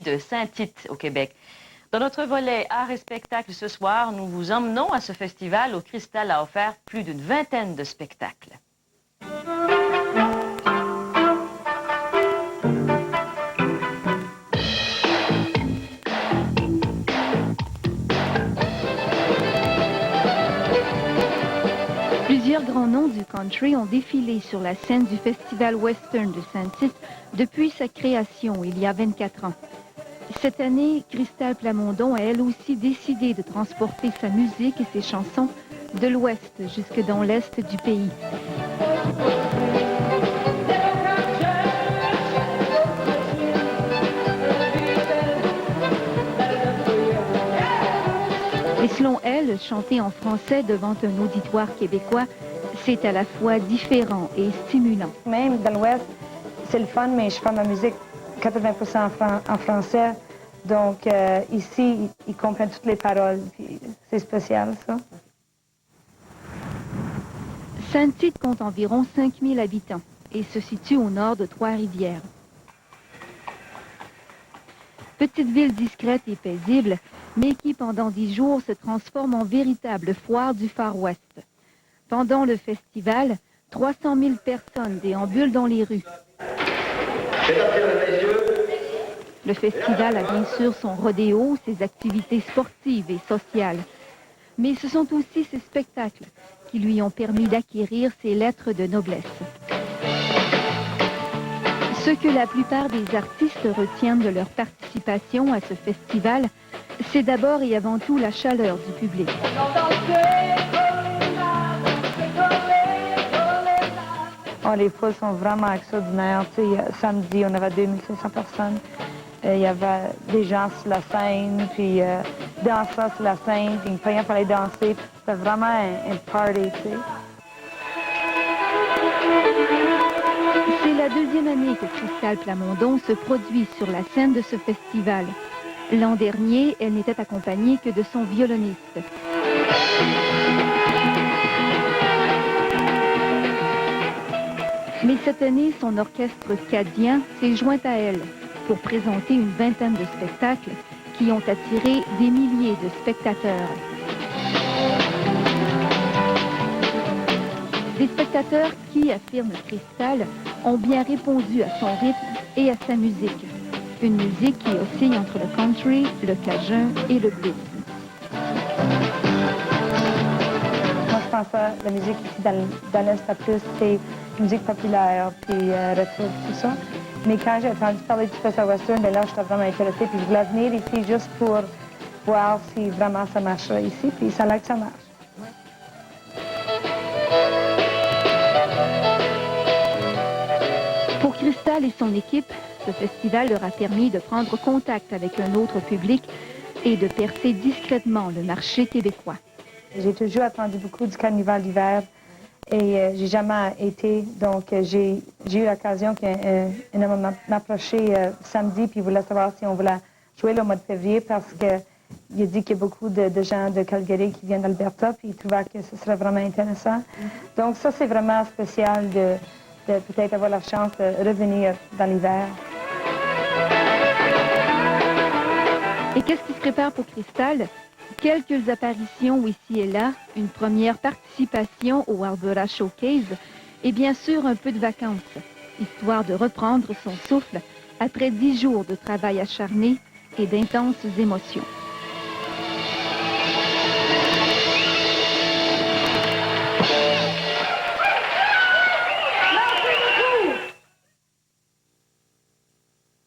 de Saint-Tite au Québec. Dans notre volet art et spectacle ce soir, nous vous emmenons à ce festival où Cristal a offert plus d'une vingtaine de spectacles. Plusieurs grands noms du country ont défilé sur la scène du Festival Western de Saint-Tite depuis sa création il y a 24 ans. Cette année, Cristal Plamondon a elle aussi décidé de transporter sa musique et ses chansons de l'ouest jusque dans l'est du pays. Et selon elle, chanter en français devant un auditoire québécois, c'est à la fois différent et stimulant. Même dans l'Ouest, c'est le fun, mais je fais ma musique 80% en français. Donc ici, ils comprennent toutes les paroles. C'est spécial, ça. Saint-Tite compte environ 5000 habitants et se situe au nord de Trois-Rivières. Petite ville discrète et paisible, mais qui pendant 10 jours se transforme en véritable foire du Far West. Pendant le festival, 300 000 personnes déambulent dans les rues. Le festival a bien sûr son rodéo, ses activités sportives et sociales. Mais ce sont aussi ses spectacles qui lui ont permis d'acquérir ses lettres de noblesse. Ce que la plupart des artistes retiennent de leur participation à ce festival, c'est d'abord et avant tout la chaleur du public. Oh, les foules sont vraiment extraordinaires. Tu sais, samedi, on avait 2500 personnes. Il y avait des gens sur la scène, puis danseurs sur la scène, puis ils payaient pour aller danser. C'était vraiment un party, tu sais. C'est la deuxième année que Cristal Plamondon se produit sur la scène de ce festival. L'an dernier, elle n'était accompagnée que de son violoniste. Mais cette année, son orchestre cadien s'est joint à elle pour présenter une vingtaine de spectacles qui ont attiré des milliers de spectateurs. Des spectateurs qui, affirme Cristal, ont bien répondu à son rythme et à sa musique. Une musique qui oscille entre le country, le cajun et le blues. Moi, je pense que la musique ici dans l'Est, plus, c'est musique populaire, puis retro, tout ça. Mais quand j'ai entendu parler du Festival Western, là, j'étais vraiment intéressée. Puis je voulais venir ici juste pour voir si vraiment ça marcherait ici. Puis ça a l'air que ça marche. Pour Cristal et son équipe, ce festival leur a permis de prendre contact avec un autre public et de percer discrètement le marché québécois. J'ai toujours attendu beaucoup du carnaval d'hiver et j'ai jamais été. Donc j'ai eu l'occasion qu'un homme m'approchait samedi puis voulait savoir si on voulait jouer le mois de février parce qu'il a dit qu'il y a beaucoup de gens de Calgary qui viennent d'Alberta puis il trouvait que ce serait vraiment intéressant. Donc ça, c'est vraiment spécial de peut-être avoir la chance de revenir dans l'hiver. Et qu'est-ce qui se prépare pour Cristal? Quelques apparitions ici et là, une première participation au Alberta Showcase et bien sûr un peu de vacances, histoire de reprendre son souffle après 10 jours de travail acharné et d'intenses émotions.